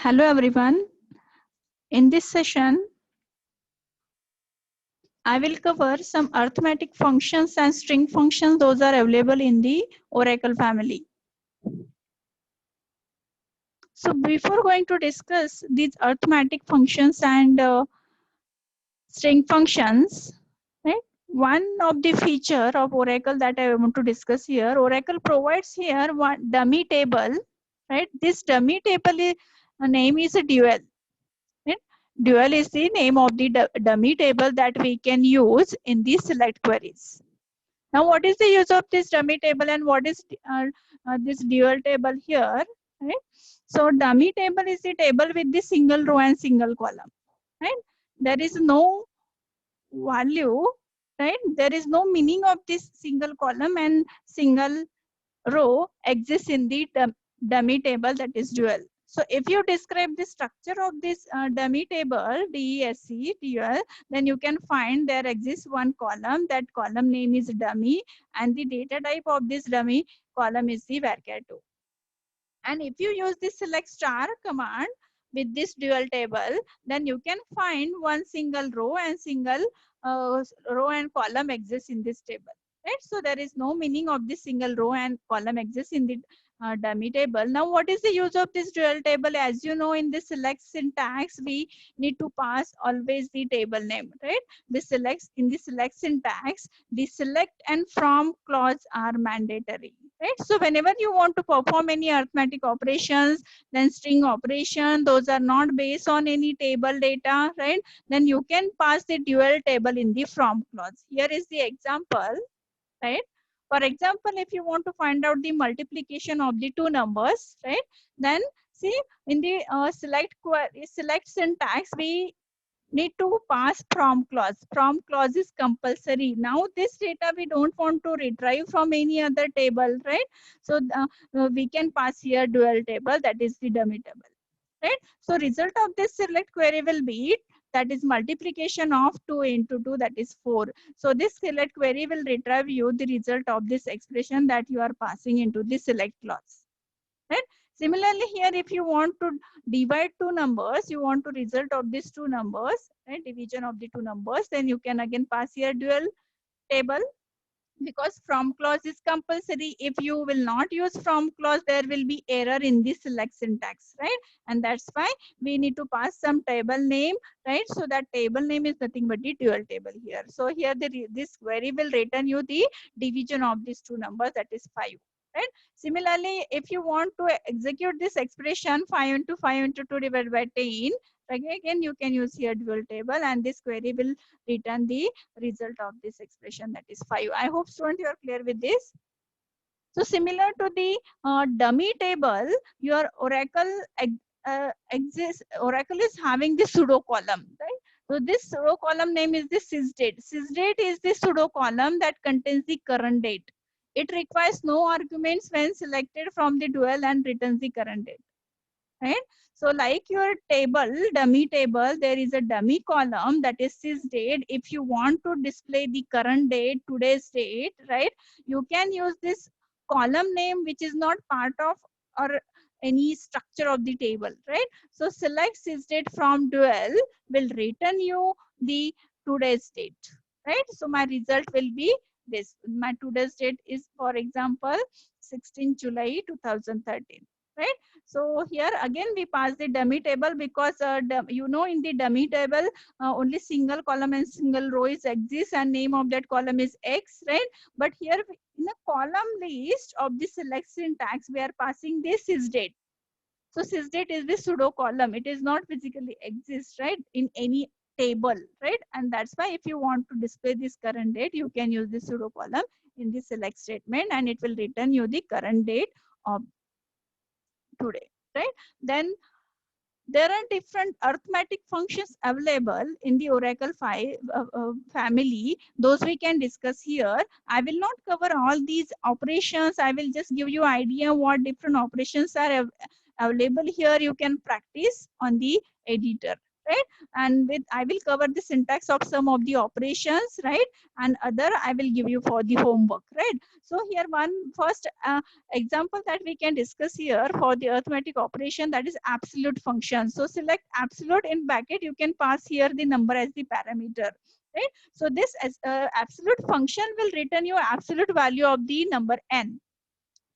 Hello everyone. In this session, I will cover some arithmetic functions and string functions. Those are available in the Oracle family. So before going to discuss these arithmetic functions and string functions, right? One of the feature of Oracle that I want to discuss here, Oracle provides here one dummy table, right? This dummy table is, name is a dual. Right? Dual is the name of the dummy table that we can use in the select queries. Now, what is the use of this dummy table and what is this dual table here? Right? So, dummy table is the table with the single row and single column. Right? There is no value. Right? There is no meaning of this single column and single row exists in the dummy table, that is dual. So if you describe the structure of this dummy table, DESC, dual, then you can find there exists one column. That column name is dummy and the data type of this dummy column is the varchar2. And if you use the select star command with this dual table, then you can find one single row and single row and column exists in this table. Right? So there is no meaning of this single row and column exists in the dummy table. Now, what is the use of this dual table? As you know, in the select syntax, we need to pass always the table name, right? The selects in the select syntax, the select and from clause are mandatory, right? So whenever you want to perform any arithmetic operations, then string operation, those are not based on any table data, right? Then you can pass the dual table in the from clause. Here is the example, right? For example, if you want to find out the multiplication of the two numbers, right? Then see in the select syntax, we need to pass from clause. From clause is compulsory. Now this data we don't want to retrieve from any other table, right? So we can pass here dual table, that is the dummy table, right? So result of this select query will be, that is multiplication of 2 into 2, that is 4. So this select query will retrieve you the result of this expression that you are passing into the select clause, right? Similarly here, if you want to divide two numbers, you want to result of these two numbers, right? Division of the two numbers, then you can again pass here dual table, because from clause is compulsory. If you will not use from clause, there will be error in the select syntax, right? And that's why we need to pass some table name, right? So that table name is nothing but the dual table here. So here this query will return you the division of these two numbers, that is 5. Right? Similarly, if you want to execute this expression 5 into 5 into 2 divided by 10, again you can use here dual table and this query will return the result of this expression, that is 5. I hope students you are clear with this. So similar to the dummy table, your Oracle Oracle is having the pseudo column, right? So this pseudo column name is the sysdate. Sysdate is the pseudo column that contains the current date. It requires no arguments when selected from the dual and returns the current date, right? So like your table, dummy table, there is a dummy column that is sysdate. If you want to display the current date, today's date, right, you can use this column name which is not part of or any structure of the table, right? So select sysdate from dual will return you the today's date, right? So my result will be this. My today's date is, for example, 16 July 2013, right? So here again we pass the dummy table because you know in the dummy table only single column and single row is exists and name of that column is X, right? But here in the column list of the select syntax we are passing this sysdate. So sysdate is the pseudo column. It is not physically exists, right, in any table, right? And that's why if you want to display this current date, you can use this pseudo column in the select statement and it will return you the current date of today, right? Then there are different arithmetic functions available in the Oracle family. Those we can discuss here. I will not cover all these operations. I will just give you idea what different operations are available here. You can practice on the editor, right? And with I will cover the syntax of some of the operations, right? And other I will give you for the homework, right? So here one first example that we can discuss here for the arithmetic operation, that is absolute function. So select absolute in bracket, you can pass here the number as the parameter, right? So this as absolute function will return you absolute value of the number n.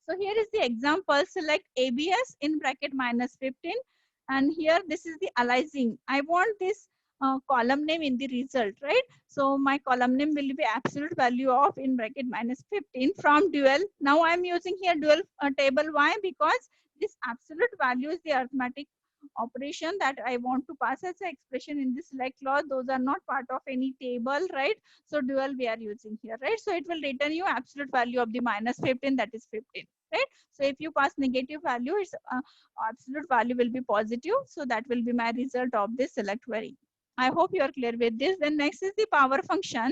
So here is the example, select ABS in bracket minus 15. And here this is the aliasing. I want this column name in the result, right? So my column name will be absolute value of in bracket minus 15 from dual. Now I'm using here dual table. Why? Because this absolute value is the arithmetic operation that I want to pass as an expression in the select clause. Those are not part of any table, right? So dual we are using here, right? So it will return you absolute value of the minus 15, that is 15, right? So if you pass negative value, its absolute value will be positive. So that will be my result of this select query. I hope you are clear with this. Then next is the power function.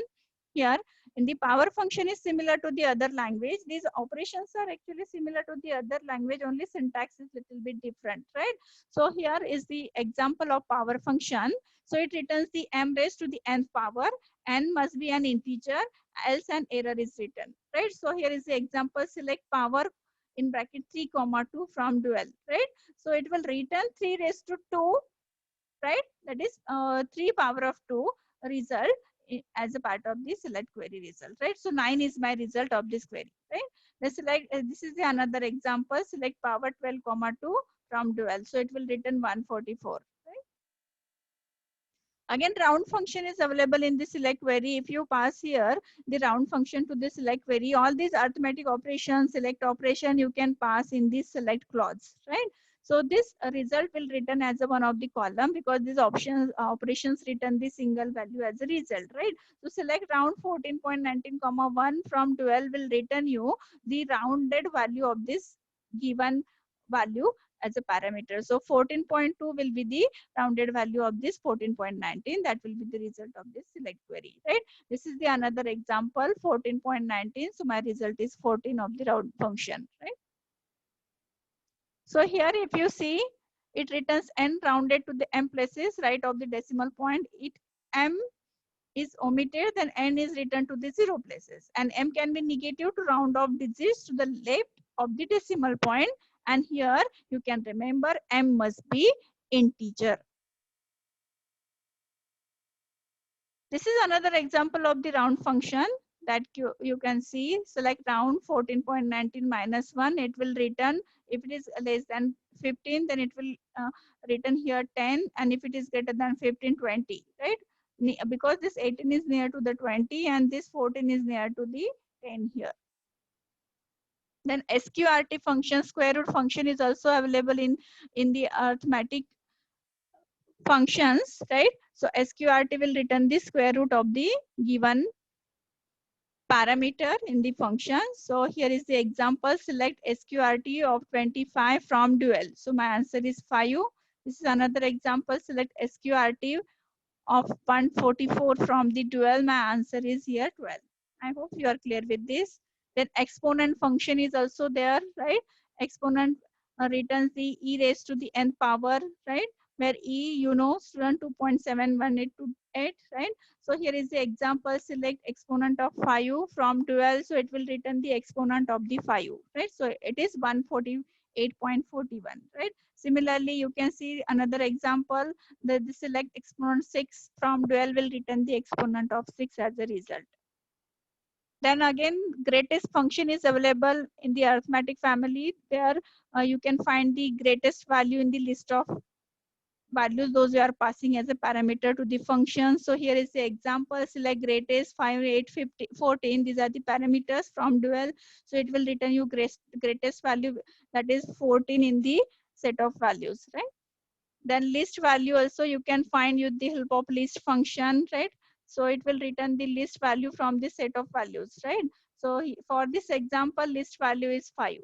Here in the power function is similar to the other language. These operations are actually similar to the other language, only syntax is little bit different, right? So here is the example of power function. So it returns the m raised to the nth power. N must be an integer, else an error is written, right? So here is the example, select power in bracket 3 comma 2 from dual, right? So it will return 3 raised to 2, right? That is 3 power of 2 result as a part of the select query result, right? So 9 is my result of this query, right? Let's select, this is the another example, select power 12 comma 2 from dual. So it will return 144, right? Again, round function is available in the select query. If you pass here the round function to the select query, all these arithmetic operations, select operation, you can pass in the select clause, right? So this result will return as a one of the column, because these options operations return the single value as a result, right? So select round 14.19 comma 1 from 12 will return you the rounded value of this given value as a parameter. So 14.2 will be the rounded value of this 14.19. That will be the result of this select query, right? This is the another example, 14.19. So my result is 14 of the round function, right? So here if you see, it returns n rounded to the m places right of the decimal point. It m is omitted, then n is returned to the 0 places. And m can be negative to round off digits to the left of the decimal point. And here you can remember m must be integer. This is another example of the round function that you can see. Select round 14.19 minus 1. It will return, if it is less than 15, then it will return here 10. And if it is greater than 15, 20, right? Because this 18 is near to the 20 and this 14 is near to the 10 here. Then sqrt function, square root function, is also available in the arithmetic functions, right? So sqrt will return the square root of the given parameter in the function. So here is the example, select sqrt of 25 from dual. So my answer is 5. This is another example, select sqrt of 144 from the dual. My answer is here 12. I hope you are clear with this. Then exponent function is also there, right? Exponent returns the e raised to the n power, right? Where e, you know, student 2.71828, right? So here is the example, select exponent of 5 from 12. So it will return the exponent of the 5, right? So it is 148.41, right? Similarly, you can see another example, the select exponent 6 from dual will return the exponent of 6 as a result. Then again, greatest function is available in the arithmetic family. There you can find the greatest value in the list of values, those you are passing as a parameter to the function. So here is the example, select greatest 5, 8, 50, 14. These are the parameters from dual. So it will return you greatest value, that is 14 in the set of values, right? Then list value also you can find with the help of list function, right? So it will return the list value from the set of values, right? So for this example, list value is 5.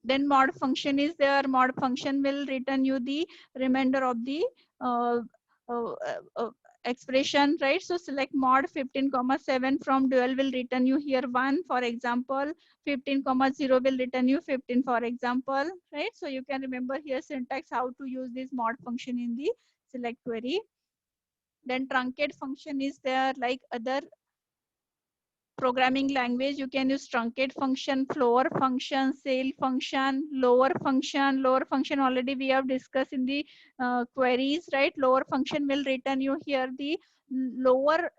Then mod function is there. Mod function will return you the remainder of the uh, uh, uh, expression, right? So select mod 15 comma 7 from dual will return you here 1, for example. 15 comma 0 will return you 15, for example, right? So you can remember here syntax how to use this mod function in the select query. Then truncate function is there, like other programming language. You can use truncate function, floor function, cell function, lower function. Lower function already we have discussed in the queries, right? Lower function will return you here the lower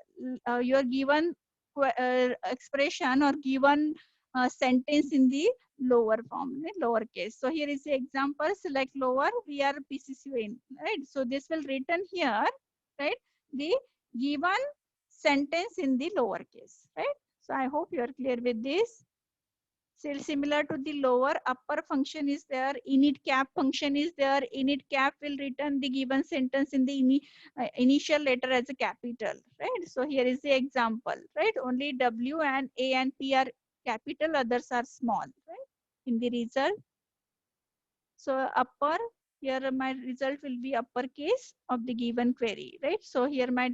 your given expression or given sentence in the lower form, lower case. So here is the example, select lower, we are PCCUN, right? So this will return here, right, the given sentence in the lower case, right? So I hope you are clear with this. Still similar to the lower, upper function is there, init cap function is there. Init cap will return the given sentence in the initial letter as a capital, right? So here is the example, right? Only W and A and P are capital, others are small, right? In the result. So upper, here my result will be uppercase of the given query, right? So here my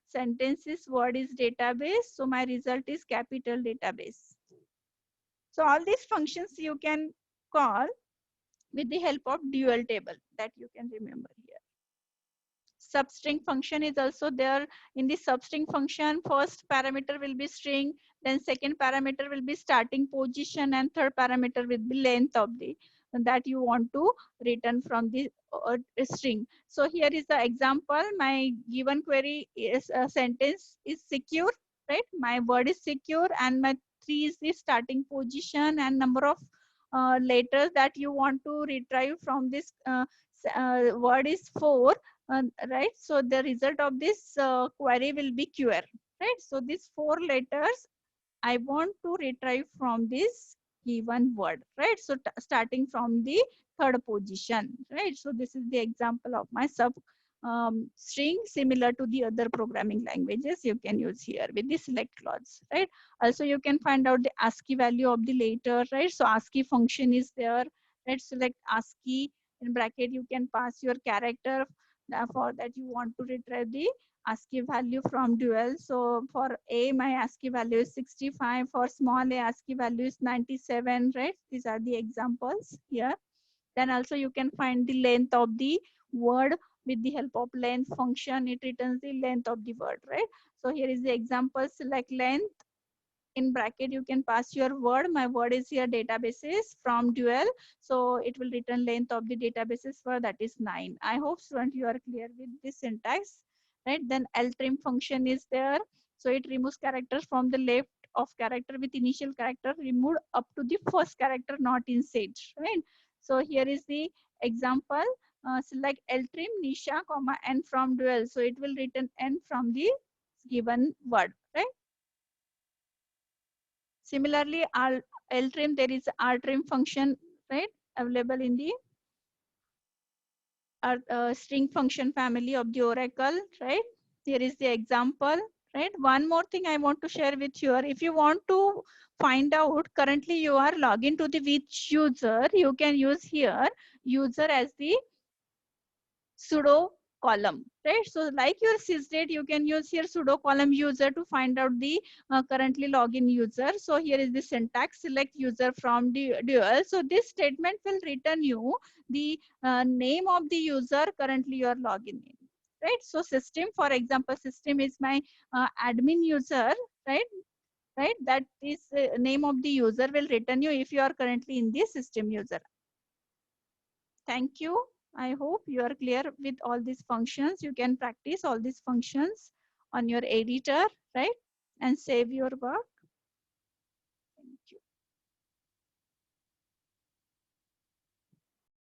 sentence is word is database. So my result is capital database. So all these functions you can call with the help of dual table, that you can remember here. Substring function is also there. In the substring function, first parameter will be string, then second parameter will be starting position, and third parameter will be length of the that you want to return from the string. So here is the example. My given query is a sentence is secure, right? My word is secure, and my 3 is the starting position, and number of letters that you want to retrieve from this word is 4, right? So the result of this query will be QR, right? So these 4 letters I want to retrieve from this given word, right? So starting from the third position, right? So this is the example of my sub string, similar to the other programming languages you can use here with the select clause, right? Also you can find out the ASCII value of the letter, right? So ASCII function is there, right? Select ASCII, in bracket you can pass your character, for that you want to retrieve the ASCII value from dual. So for A, my ASCII value is 65. For small a, ASCII value is 97, right? These are the examples here. Then also you can find the length of the word with the help of length function. It returns the length of the word, right? So here is the example, select length. In bracket you can pass your word. My word is here databases from dual, so it will return length of the databases for that is 9. I hope student you are clear with this syntax, right? Then ltrim function is there, so it removes characters from the left of character with initial character removed up to the first character not in set, right? So here is the example, select ltrim nisha comma n from dual, so it will return n from the given word, right? Similarly, ltrim, there is rtrim function, right, available in the string function family of the Oracle, right? Here is the example, right? One more thing I want to share with you. If you want to find out currently you are logged to the which user, you can use here user as the pseudo column, right? So like your sysdate, you can use here pseudo column user to find out the currently login user. So here is the syntax, select user from the dual. So this statement will return you the name of the user currently you are logging in, right? So system, for example, system is my admin user, right? Right, that is name of the user will return you if you are currently in the system user. Thank you. I hope you are clear with all these functions. You can practice all these functions on your editor, right? And save your work.